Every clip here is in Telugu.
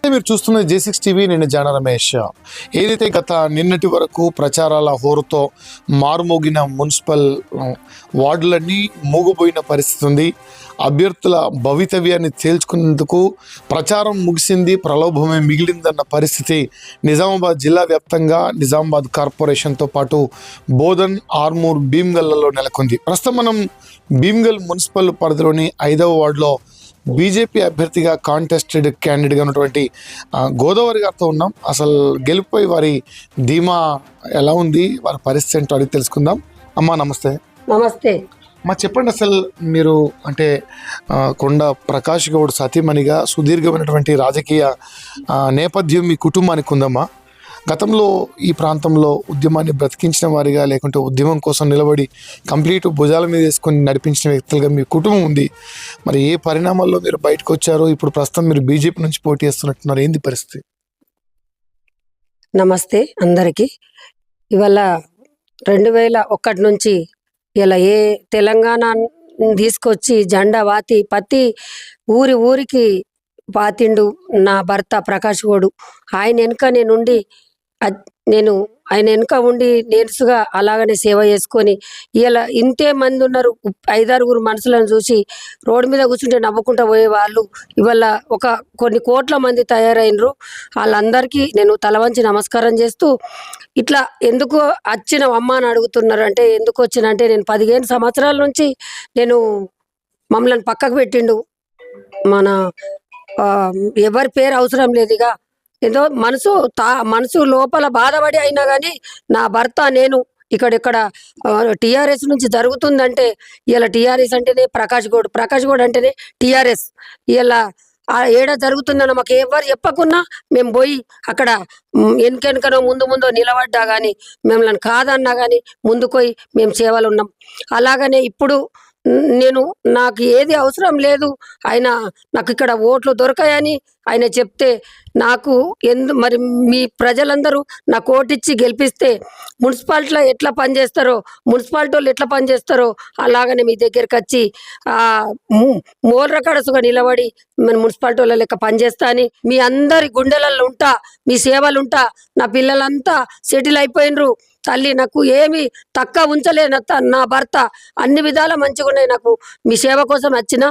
నమస్తే, మీరు చూస్తున్న J6 టీవీ. నేను జాన రమేష్. ఏదైతే గత నిన్నటి వరకు ప్రచారాల హోరుతో మారుమోగిన మున్సిపల్ వార్డులన్నీ మూగిపోయిన పరిస్థితి ఉంది. అభ్యర్థుల భవితవ్యాన్ని తేల్చుకునేందుకు ప్రచారం ముగిసింది, ప్రలోభమే మిగిలిందన్న పరిస్థితి నిజామాబాద్ జిల్లా వ్యాప్తంగా నిజామాబాద్ కార్పొరేషన్తో పాటు బోధన్, ఆర్మూర్, భీమ్గల్లలో నెలకొంది. ప్రస్తుతం మనం భీమ్గల్ మున్సిపల్ పరిధిలోని 5వ వార్డులో బీజేపీ అభ్యర్థిగా కాంటెస్టెడ్ క్యాండిడేట్గా ఉన్నటువంటి గోదావరి గారితో ఉన్నాం. అసలు గెలుపుపై వారి ధీమా ఎలా ఉంది, వారి పరిస్థితి ఏంటో అడిగి తెలుసుకుందాం. అమ్మా నమస్తే. నమస్తే. మా చెప్పండి, అసలు మీరు అంటే కొండ ప్రకాష్ గౌడ్ సతీమణిగా సుదీర్ఘమైనటువంటి రాజకీయ నేపథ్యం మీ కుటుంబానికి ఉందమ్మా. గతంలో ఈ ప్రాంతంలో ఉద్యమాన్ని బ్రతికించిన వారిగా, లేకుంటే ఉద్యమం కోసం నిలబడి కంప్లీట్ భుజాల మీద వేసుకొని నడిపించిన వ్యక్తులుగా మీ కుటుంబం ఉంది. మరి ఏ పరిణామాల్లో మీరు బయటకు వచ్చారో, ఇప్పుడు ప్రస్తుతం మీరు బీజేపీ నుంచి పోటీ చేస్తున్నట్టున్నారు, ఏంది పరిస్థితి? నమస్తే అందరికీ. ఇవాళ 2001 నుంచి ఇలా ఏ తెలంగాణ తీసుకొచ్చి జెండా వాతి ప్రతి ఊరికి పాతిండు నా భర్త ప్రకాష్ గౌడు. ఆయన వెనుక నేను ఆయన వెనుక ఉండి నేర్చుగా అలాగనే సేవ చేసుకొని ఇలా ఇంతే మంది ఉన్నారు. 5-6 మనుషులను చూసి రోడ్డు మీద కూర్చుంటే నవ్వుకుంటూ పోయే వాళ్ళు ఇవాళ కొన్ని కోట్ల మంది తయారైనరు. వాళ్ళందరికీ నేను తలవంచి నమస్కారం చేస్తూ, ఇట్లా ఎందుకు వచ్చిన అమ్మ అని అడుగుతున్నారు. అంటే ఎందుకు వచ్చినంటే, నేను 15 సంవత్సరాల నుంచి మమ్మల్ని పక్కకు పెట్టిండు. మన ఎవరి పేరు అవసరం లేదు. ఇక ఏదో మనసు లోపల బాధపడి అయినా కానీ నా భర్త నేను ఇక్కడ టీఆర్ఎస్ నుంచి జరుగుతుందంటే, ఇలా టీఆర్ఎస్ అంటేనే ప్రకాష్ గౌడ్ అంటేనే టీఆర్ఎస్. ఇలా ఏడా జరుగుతుందన్న మాకు ఎవరు చెప్పకున్నా మేము పోయి అక్కడ వెనుకెనుకనో ముందు నిలబడ్డా కానీ, మిమ్మల్ని కాదన్నా కానీ ముందుకు పోయి మేము సేవలు ఉన్నాం. అలాగనే ఇప్పుడు నాకు ఏది అవసరం లేదు, ఆయన నాకు ఇక్కడ ఓట్లు దొరకాయని ఆయన చెప్తే, నాకు మరి మీ ప్రజలందరూ నాకు ఓటిచ్చి గెలిపిస్తే మున్సిపాలిటీలో ఎట్లా పనిచేస్తారో, మున్సిపాలిటీ వాళ్ళు ఎట్లా పనిచేస్తారో అలాగనే మీ దగ్గరికి వచ్చి మోర్రకడసుగా నిలబడి మన మున్సిపాలిటీ వాళ్ళ లెక్క పనిచేస్తా అని మీ అందరి గుండెలలో ఉంటా, మీ సేవలు ఉంటా. నా పిల్లలంతా సెటిల్ అయిపోయినరు. తల్లి నాకు ఏమి తక్కువ ఉంచలే. నా భర్త అన్ని విధాల మంచిగా ఉన్నాయి. నాకు మీ సేవ కోసం వచ్చిన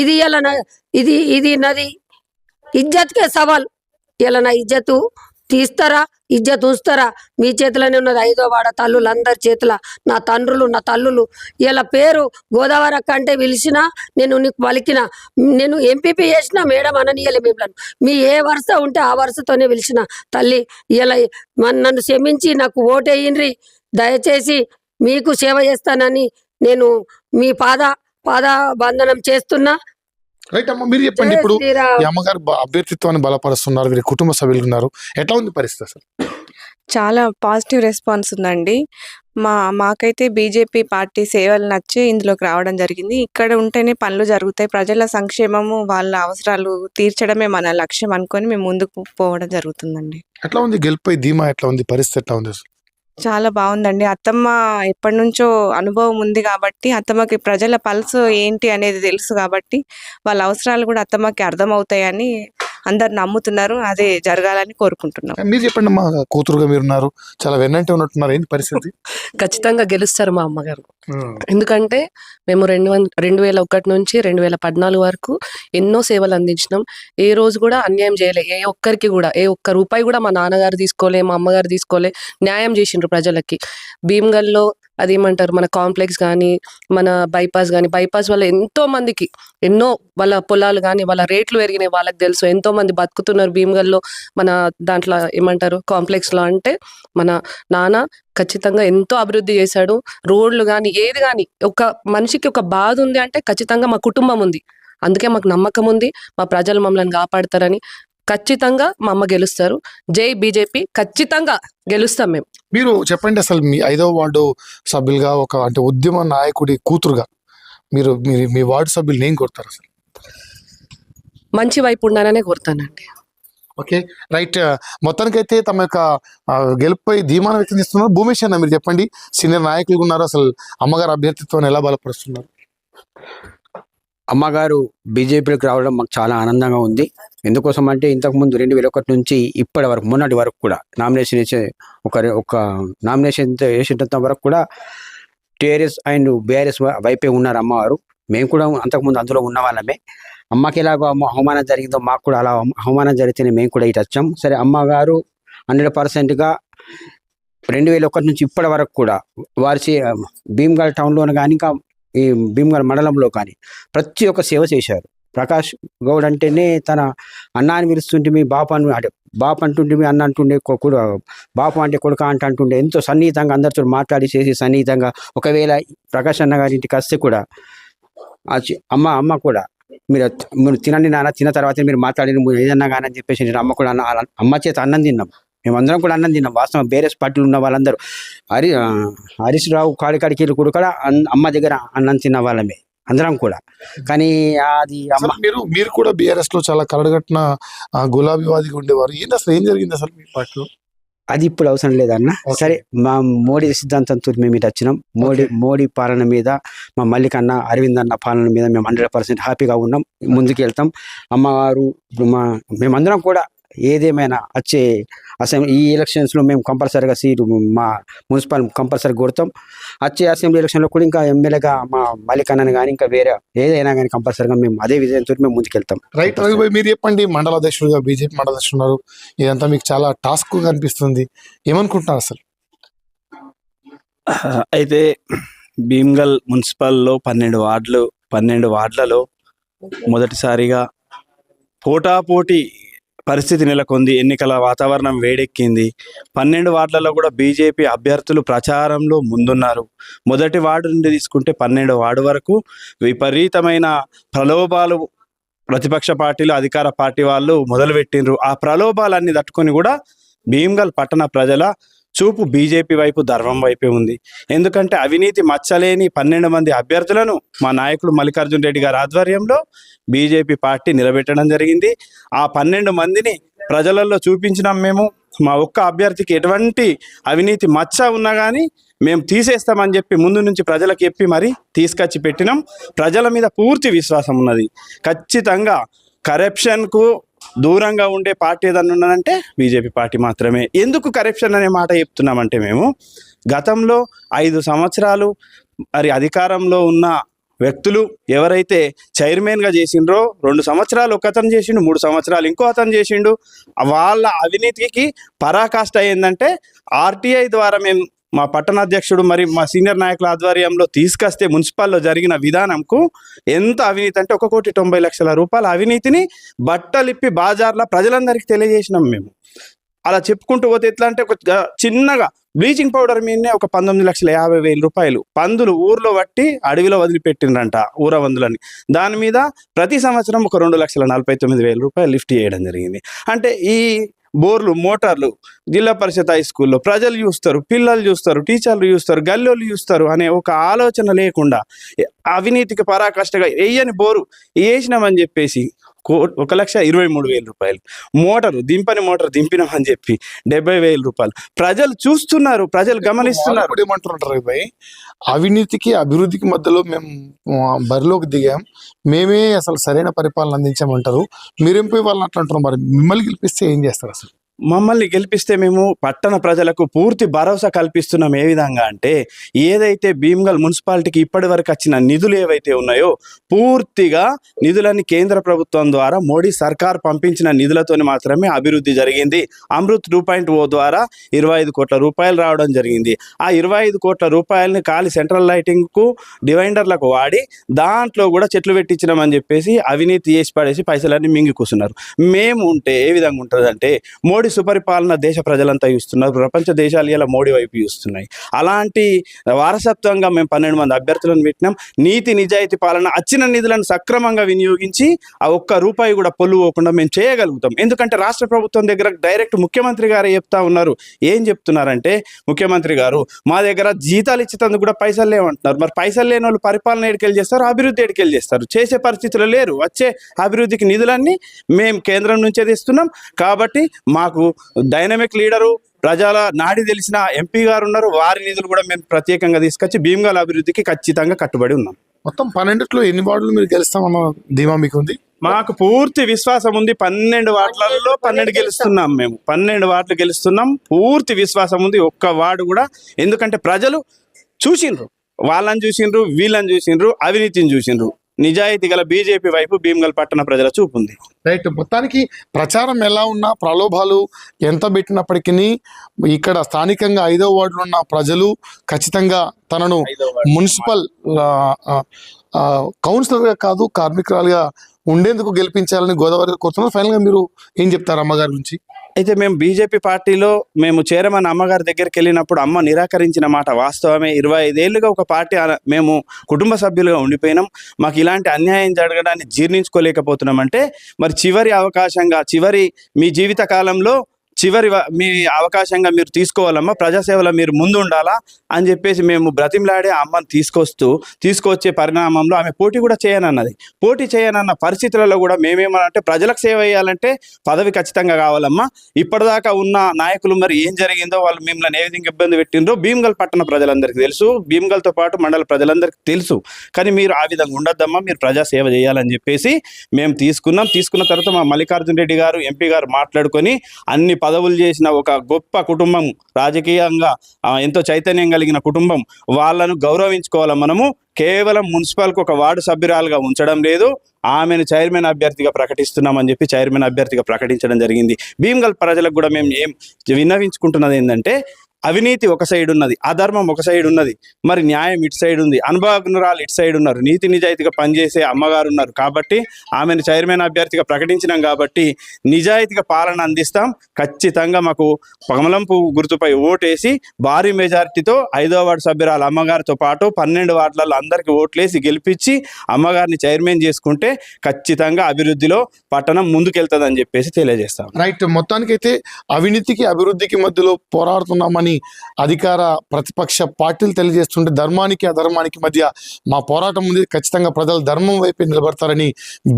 ఇది ఇలా ఇది నాది ఇజ్జత్కే సవాల్. ఇలా నా ఇజ్జతు తీస్తారా, ఇజ్జత్ ఉంచుతారా, మీ చేతిలోనే ఉన్నది. 5వ వాడ తల్లులు అందరి చేతుల, నా తండ్రులు నా తల్లులు. ఇలా పేరు గోదావరి అక్క అంటే పిలిచినా నేను నీకు పలికిన, నేను ఎంపీపీ చేసిన మేడం అననీయలే మిమ్మల్ని. మీ ఏ వరుస ఉంటే ఆ వరుసతోనే పిలిచిన. తల్లి ఇలా నన్ను క్షమించి నాకు ఓటేయండ్రి. దయచేసి మీకు సేవ చేస్తానని నేను మీ పాద బంధనం చేస్తున్నా. రైట్ అమ్మ, మీరు చెప్పండి. ఇప్పుడు ఈ అమ్మగారు అభ్యర్థిత్వాన్ని బలపరుస్తున్నారు, వీరి కుటుంబ సభ్యులు ఉన్నారు, ఎట్లా ఉంది పరిస్థితి అసలు? చాలా పాజిటివ్ రెస్పాన్స్ ఉందండి. మాకైతే బీజేపీ పార్టీ సేవలు నచ్చి ఇందులోకి రావడం జరిగింది. ఇక్కడ ఉంటేనే పనులు జరుగుతాయి, ప్రజల సంక్షేమము, వాళ్ళ అవసరాలు తీర్చడమే మన లక్ష్యం అనుకొని మేము ముందుకు పోవడం జరుగుతుందండి. ఎట్లా ఉంది గెలుపై ధీమా, ఎట్లా ఉంది పరిస్థితి, ఎట్లా ఉంది అసలు? చాలా బాగుందండి. అత్తమ్మ ఎప్పటి నుంచో అనుభవం ఉంది కాబట్టి, అత్తమ్మకి ప్రజల పల్స్ ఏంటి అనేది తెలుసు కాబట్టి, వాళ్ళ అవసరాలు కూడా అత్తమ్మకి అర్థమవుతాయని అందరు నమ్ముతున్నారు. అదే జరగాలని కోరుకుంటున్నాం. మీరు చెప్పండి అమ్మా, కూతురుగా మీరున్నారు, చాలా వెన్నంటే ఉన్నట్టున్నారు, ఏంటి పరిస్థితి? ఖచ్చితంగా గెలుస్తారు మా అమ్మగారు. ఎందుకంటే మేము 2001 నుంచి 2014 వరకు ఎన్నో సేవలు అందించినాం. ఏ రోజు కూడా అన్యాయం చేయలే. ఏ ఒక్కరికి కూడా ఏ ఒక్క రూపాయి కూడా మా నాన్నగారు తీసుకోలే, మా అమ్మగారు తీసుకోలే. న్యాయం చేసిండ్రు ప్రజలకి. భీమ్గల్లో అదేమంటారు, మన కాంప్లెక్స్ కానీ, మన బైపాస్ కానీ, బైపాస్ వల్ల ఎంతో మందికి ఎన్నో వాళ్ళ పొలాలు కానీ, వాళ్ళ రేట్లు పెరిగినాయి, వాళ్ళకి తెలుసు. ఎంతో మంది బతుకుతున్నారు భీమ్గల్లో. మన దాంట్లో ఏమంటారు కాంప్లెక్స్లో. అంటే మన నాన్న ఖచ్చితంగా ఎంతో అభివృద్ధి చేశాడు. రోడ్లు కానీ ఏది కానీ, ఒక మనిషికి ఒక బాధ ఉంది అంటే ఖచ్చితంగా మా కుటుంబం ఉంది. అందుకే మాకు నమ్మకం ఉంది, మా ప్రజలు మమ్మల్ని కాపాడతారని. ఖచ్చితంగా మా అమ్మ గెలుస్తారు. జై బీజేపీ, ఖచ్చితంగా గెలుస్తాం మేము. మీరు చెప్పండి, అసలు మీ 5వ వార్డు సభ్యులుగా, అంటే ఉద్యమ నాయకుడి కూతురుగా మీరు మీ వార్డు సభ్యులు ఏం కోరుతారు అసలు? మంచి వైపు ఉండాలనే కోరుతానండి. Okay, right. మొత్తానికైతే తమ యొక్క గెలుపుపై ధీమాను వ్యక్తం చేస్తున్నారు. భూమేష్ అన్న, మీరు చెప్పండి, సీనియర్ నాయకులు ఉన్నారు, అసలు అమ్మగారు అభ్యర్థిత్వాన్ని ఎలా బలపరుస్తున్నారు? అమ్మగారు బీజేపీలోకి రావడం మాకు చాలా ఆనందంగా ఉంది. ఎందుకోసం అంటే ఇంతకుముందు 2001 నుంచి ఇప్పటి వరకు మొన్నటి వరకు కూడా నామినేషన్ వేసే ఒక నామినేషన్ వేసేటంత వరకు కూడా టీఆర్ఎస్ అండ్ బీఆర్ఎస్ వైపే ఉన్నారు అమ్మవారు. మేము కూడా అంతకుముందు అందులో ఉన్న వాళ్ళమే. అమ్మకి ఎలాగో అవమానం జరిగిందో మాకు కూడా అలా అవమానం జరిగితేనే మేము కూడా ఇటు వచ్చాం. సరే, అమ్మగారు 100%గా 2001 నుంచి ఇప్పటి వరకు కూడా వారి భీమ్గల్ టౌన్లో కానీ ఇంకా ఈ భీమ్గల్ మండలంలో కానీ ప్రతి ఒక్క సేవ చేశారు. ప్రకాష్ గౌడ్ అంటేనే తన అన్నాన్ని పిలుస్తుంటే మీ బాపు అంటే బాపు అంటుంటే మీ అన్న అంటుండే, బాపు అంటే కొడుక అంటుండే, ఎంతో సన్నిహితంగా అందరితో మాట్లాడి చేసి సన్నిహితంగా. ఒకవేళ ప్రకాష్ అన్న గారి ఇంటికి వస్తే కూడా అమ్మ కూడా మీరు తినండి నాన్న, తిన్న తర్వాత మీరు మాట్లాడి ఏదన్నా కానీ అని చెప్పేసి అమ్మ కూడా అమ్మ చేత అన్నం తిన్నాం. మేమందరం కూడా అన్నం తిన్నాం. వాస్తవం బేరెస్ పార్టీలు ఉన్న వాళ్ళందరూ హరీష్ రావు కాడికి కూడా అమ్మ దగ్గర అన్నం తిన్న వాళ్ళమే అందరం కూడా. కానీ అది అమ్మ మీరు కూడా బీఆర్ఎస్ లో చాలా కరడుగట్టిన గులాబీవాదిగా ఉండేవారు. ఏంటి అసలు ఏం జరిగింది అసలు మీ పార్టీలో? అది ఇప్పుడు అవసరం లేదన్న. సరే, మా మోడీ సిద్ధాంతంతో మేము ఇటు వచ్చినాం. మోడీ పాలన మీద, మా మల్లిక్ అన్న, అరవింద్ అన్న పాలన మీద మేము 100% హ్యాపీగా ఉన్నాం. ముందుకు వెళ్తాం. అమ్మవారు మేమందరం కూడా ఏదేమైనా వచ్చే ఈ ఎలక్షన్స్లో మేము కంపల్సరీగా సీటు మా మున్సిపల్ కంపల్సరీ కొడతాం. వచ్చే అసెంబ్లీ ఎలక్షన్లో కూడా ఇంకా ఎమ్మెల్యేగా మా మల్లిక్ అన్నని కానీ ఇంకా వేరే ఏదైనా కానీ కంపల్సరీగా మేము అదే విజయంతో మేము ముందుకెళ్తాం. రైట్ రవి భాయ్, మీరు చెప్పండి. మండల అధ్యక్షుడుగా బీజేపీ మండల అధ్యక్షుడు ఉన్నారు. ఇదంతా మీకు చాలా టాస్క్ అనిపిస్తుంది. ఏమనుకుంటున్నారు అసలు? అయితే భీమ్గల్ మున్సిపల్లో 12 వార్డులలో మొదటిసారిగా పోటాపోటీ పరిస్థితి నెలకొంది. ఎన్నికల వాతావరణం వేడెక్కింది. 12 వార్డులలో కూడా బీజేపీ అభ్యర్థులు ప్రచారంలో ముందున్నారు. మొదటి వార్డు నుండి తీసుకుంటే 12 వార్డు వరకు విపరీతమైన ప్రలోభాలు ప్రతిపక్ష పార్టీలు, అధికార పార్టీ వాళ్ళు మొదలుపెట్టిండ్రు. ఆ ప్రలోభాలన్నీ తట్టుకొని కూడా భీమ్గల్ పట్టణ ప్రజల చూపు బీజేపీ వైపు, ధర్మం వైపే ఉంది. ఎందుకంటే అవినీతి మచ్చలేని 12 మంది అభ్యర్థులను మా నాయకుడు మల్లికార్జున్ రెడ్డి గారి ఆధ్వర్యంలో బీజేపీ పార్టీ నిలబెట్టడం జరిగింది. ఆ 12 మందిని ప్రజలలో చూపించినాం మేము. మా ఒక్క అభ్యర్థికి ఎటువంటి అవినీతి మచ్చ ఉన్నా కానీ మేము తీసేస్తామని చెప్పి ముందు నుంచి ప్రజలకు చెప్పి మరి తీసుకొచ్చి పెట్టినాం. ప్రజల మీద పూర్తి విశ్వాసం ఉన్నది. ఖచ్చితంగా కరప్షన్కు దూరంగా ఉండే పార్టీ ఏదన్నా ఉన్నదంటే బీజేపీ పార్టీ మాత్రమే. ఎందుకు కరప్షన్ అనే మాట చెప్తున్నామంటే, మేము గతంలో 5 సంవత్సరాలు మరి అధికారంలో ఉన్న వ్యక్తులు ఎవరైతే చైర్మన్గా చేసిండ్రో, 2 సంవత్సరాలు ఒక అతను చేసిండు, 3 సంవత్సరాలు ఇంకో అతను చేసిండు. వాళ్ళ అవినీతికి పరాకాష్ట ఏంటంటే ఆర్టీఐ ద్వారా మేము మా పట్టణాధ్యక్షుడు మరి మా సీనియర్ నాయకుల ఆధ్వర్యంలో తీసుకొస్తే మున్సిపల్లో జరిగిన విధానంకు ఎంత అవినీతి అంటే 1,90,00,000 రూపాయల అవినీతిని బట్టలిప్పి బాజార్లో ప్రజలందరికీ తెలియజేసినాం మేము. అలా చెప్పుకుంటూ పోతే ఎట్లా అంటే, ఒక చిన్నగా బ్లీచింగ్ పౌడర్ మీదనే ఒక 19,50,000 రూపాయలు పందులు ఊర్లో పట్టి అడవిలో వదిలిపెట్టిండ్రంట, ఊరవందులని. దాని మీద ప్రతి సంవత్సరం ఒక 2,49,000 రూపాయలు లిఫ్ట్ చేయడం జరిగింది. అంటే ఈ బోర్లు, మోటార్లు జిల్లా పరిషత్ హై స్కూల్లో ప్రజలు చూస్తారు, పిల్లలు చూస్తారు, టీచర్లు చూస్తారు, గల్లోళ్ళు చూస్తారు అనే ఒక ఆలోచన లేకుండా అవినీతికి పరాకాష్ఠగా వేయని బోరు వేసినామని చెప్పేసి 1,23,000 రూపాయలు, దింపని మోటార్ దింపినామని చెప్పి 70,000 రూపాయలు. ప్రజలు చూస్తున్నారు, ప్రజలు గమనిస్తున్నారు. ఏమంటున్నారు భయ్, అవినీతికి అభివృద్ధికి మధ్యలో మేము బరిలోకి దిగాం, మేమే అసలు సరైన పరిపాలన అందించామంటారు. మీరేం పోయి వాళ్ళని అట్లా అంటున్నారు. మరి మిమ్మల్ని గెలిపిస్తే ఏం చేస్తారు అసలు? మమ్మల్ని గెలిపిస్తే మేము పట్టణ ప్రజలకు పూర్తి భరోసా కల్పిస్తున్నాం. ఏ విధంగా అంటే, ఏదైతే భీమ్గల్ మున్సిపాలిటీకి ఇప్పటి వరకు వచ్చిన నిధులు ఏవైతే ఉన్నాయో పూర్తిగా నిధులని కేంద్ర ప్రభుత్వం ద్వారా మోడీ సర్కార్ పంపించిన నిధులతోని మాత్రమే అభివృద్ధి జరిగింది. అమృత్ 2.0 ద్వారా 25 కోట్ల రూపాయలు రావడం జరిగింది. ఆ 25 కోట్ల రూపాయలని ఖాళీ సెంట్రల్ లైటింగ్కు, డివైండర్లకు వాడి దాంట్లో కూడా చెట్లు పెట్టించినామని చెప్పేసి అవినీతి చేసి పడేసి పైసలన్నీ మింగి కూర్చున్నారు. మేము ఉంటే ఏ విధంగా ఉంటుందంటే, మోడీ సుపరిపాలన దేశ ప్రజలంతా చూస్తున్నారు, ప్రపంచ దేశాలు ఇలా మోడీ వైపు చూస్తున్నాయి. అలాంటి వారసత్వంగా మేము 12 మంది అభ్యర్థులను పెట్టినాం. నీతి నిజాయితీ పాలన, వచ్చిన నిధులను సక్రమంగా వినియోగించి ఆ ఒక్క రూపాయి కూడా పొల్లు పోకుండా మేము చేయగలుగుతాం. ఎందుకంటే రాష్ట్ర ప్రభుత్వం దగ్గర డైరెక్ట్ ముఖ్యమంత్రి గారే చెప్తా ఉన్నారు. ఏం చెప్తున్నారంటే, ముఖ్యమంత్రి గారు మా దగ్గర జీతాలు ఇచ్చేందుకు కూడా పైసలు లేవంటున్నారు. మరి పైసలు లేని వాళ్ళు పరిపాలన ఎడికెళ్ళి చేస్తారు, అభివృద్ధి ఎడికెళ్ళి చేస్తారు? చేసే పరిస్థితులు లేరు. వచ్చే అభివృద్ధికి నిధులన్నీ మేము కేంద్రం నుంచే తెస్తున్నాం. కాబట్టి మాకు డైనమిక్ లీడరు, ప్రజల నాడి తెలిసిన ఎంపీ గారు ఉన్నారు. వారి నిధులు కూడా మేము ప్రత్యేకంగా తీసుకొచ్చి భీమ్గల్ అభివృద్ధికి ఖచ్చితంగా కట్టుబడి ఉన్నాం. మొత్తం 12లో ఎన్ని వార్డులు మీరు గెలుస్తామన్న ధీమా మీకు ఉంది? మాకు పూర్తి విశ్వాసం ఉంది. 12 వార్డులలో 12 గెలుస్తున్నాం. మేము 12 వార్డులు గెలుస్తున్నాం. పూర్తి విశ్వాసం ఉంది. ఒక్క వార్డు కూడా, ఎందుకంటే ప్రజలు చూసిండ్రు, వాళ్ళని చూసిండ్రు, వీళ్ళని చూసిండ్రు, అవినీతిని చూసిండ్రు. నిజాయితీ గల బీజేపీ వైపు భీమ్గల్ పట్టణ ప్రజల చూపు ఉంది. రైట్. మొత్తానికి ప్రచారం ఎలా ఉన్నా, ప్రలోభాలు ఎంత పెట్టినప్పటికీ ఇక్కడ స్థానికంగా 5వ వార్డులో ఉన్న ప్రజలు ఖచ్చితంగా తనను మున్సిపల్ కౌన్సిలర్గా కాదు, కార్మికురాలుగా ఉండేందుకు గెలిపించాలని గోదావరి కోరుతున్నారు. ఫైనల్గా మీరు ఏం చెప్తారు అమ్మగారి గురించి? అయితే మేము బీజేపీ పార్టీలో మేము చైర్మన్ అమ్మగారి దగ్గరికి వెళ్ళినప్పుడు అమ్మ నిరాకరించిన మాట వాస్తవమే. 25 ఏళ్ళుగా ఒక పార్టీ మేము కుటుంబ సభ్యులుగా ఉండిపోయినాం. మాకు ఇలాంటి అన్యాయం జరగడాన్ని జీర్ణించుకోలేకపోతున్నాం. అంటే మరి చివరి అవకాశంగా, మీ జీవిత కాలంలో మీ అవకాశంగా మీరు తీసుకోవాలమ్మా, ప్రజాసేవలో మీరు ముందు ఉండాలా అని చెప్పేసి మేము బ్రతిమలాడే అమ్మని తీసుకొచ్చే పరిణామంలో ఆమె పోటీ కూడా చేయనన్నది. పోటీ చేయనన్న పరిస్థితులలో కూడా మేమేమనంటే ప్రజలకు సేవ చేయాలంటే పదవి ఖచ్చితంగా కావాలమ్మా. ఇప్పటిదాకా ఉన్న నాయకులు మరి ఏం జరిగిందో, వాళ్ళు మిమ్మల్ని ఏ విధంగా ఇబ్బంది పెట్టిందో భీమ్గల్ పట్టణ ప్రజలందరికీ తెలుసు, భీమ్గల్తో పాటు మండల ప్రజలందరికీ తెలుసు. కానీ మీరు ఆ విధంగా ఉండొద్దమ్మా, మీరు ప్రజాసేవ చేయాలని చెప్పేసి మేము తీసుకున్న తర్వాత మా మల్లికార్జున రెడ్డి గారు, ఎంపీ గారు మాట్లాడుకొని అన్ని పదవులు చేసిన ఒక గొప్ప కుటుంబం, రాజకీయంగా ఎంతో చైతన్యం కలిగిన కుటుంబం, వాళ్ళను గౌరవించుకోవాలి. మనము కేవలం మున్సిపల్కి ఒక వార్డు సభ్యురాలుగా ఉంచడం లేదు, ఆమెను చైర్మన్ అభ్యర్థిగా ప్రకటిస్తున్నామని చెప్పి చైర్మన్ అభ్యర్థిగా ప్రకటించడం జరిగింది. భీమ్గల్ ప్రజలకు కూడా మేము ఏం విన్నవించుకుంటున్నది ఏంటంటే, అవినీతి ఒక సైడ్ ఉన్నది, అధర్మం ఒక సైడ్ ఉన్నది, మరి న్యాయం ఇటు సైడ్ ఉంది, అనుభవజ్ఞురాలు ఇటు సైడ్ ఉన్నారు, నీతి నిజాయితీగా పనిచేసే అమ్మగారు ఉన్నారు. కాబట్టి ఆమెను చైర్మన్ అభ్యర్థిగా ప్రకటించినాం కాబట్టి నిజాయితీగా పాలన అందిస్తాం. ఖచ్చితంగా మాకు కమలం పువ్వు గుర్తుపై ఓటేసి భారీ మెజారిటీతో 5వ వార్డు సభ్యురాలు అమ్మగారితో పాటు 12 వార్డులలో అందరికీ ఓట్లేసి గెలిపించి అమ్మగారిని చైర్మన్ చేసుకుంటే ఖచ్చితంగా అభివృద్ధిలో పట్టణం ముందుకెళ్తుందని చెప్పేసి తెలియజేస్తాం. రైట్. మొత్తానికైతే అవినీతికి అభివృద్ధికి మధ్యలో పోరాడుతున్నామని అధికార ప్రతిపక్ష పార్టీలు తెలియజేస్తుంటే, ధర్మానికి అధర్మానికి మధ్య మా పోరాటం ఉంది, ఖచ్చితంగా ప్రజలు ధర్మం వైపే నిలబడతారని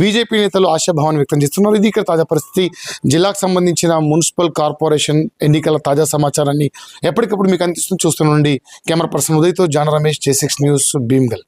బీజేపీ నేతలు ఆశాభావాన్ని వ్యక్తం చేస్తున్నారు. ఇది ఇక్కడ తాజా పరిస్థితి. జిల్లాకు సంబంధించిన మున్సిపల్ కార్పొరేషన్ ఎన్నికల తాజా సమాచారాన్ని ఎప్పటికప్పుడు మీకు అందిస్తూ చూస్తుండండి. కెమెరా పర్సన్ ఉదయ్తో జాన రమేష్, J6 న్యూస్, భీమ్గల్.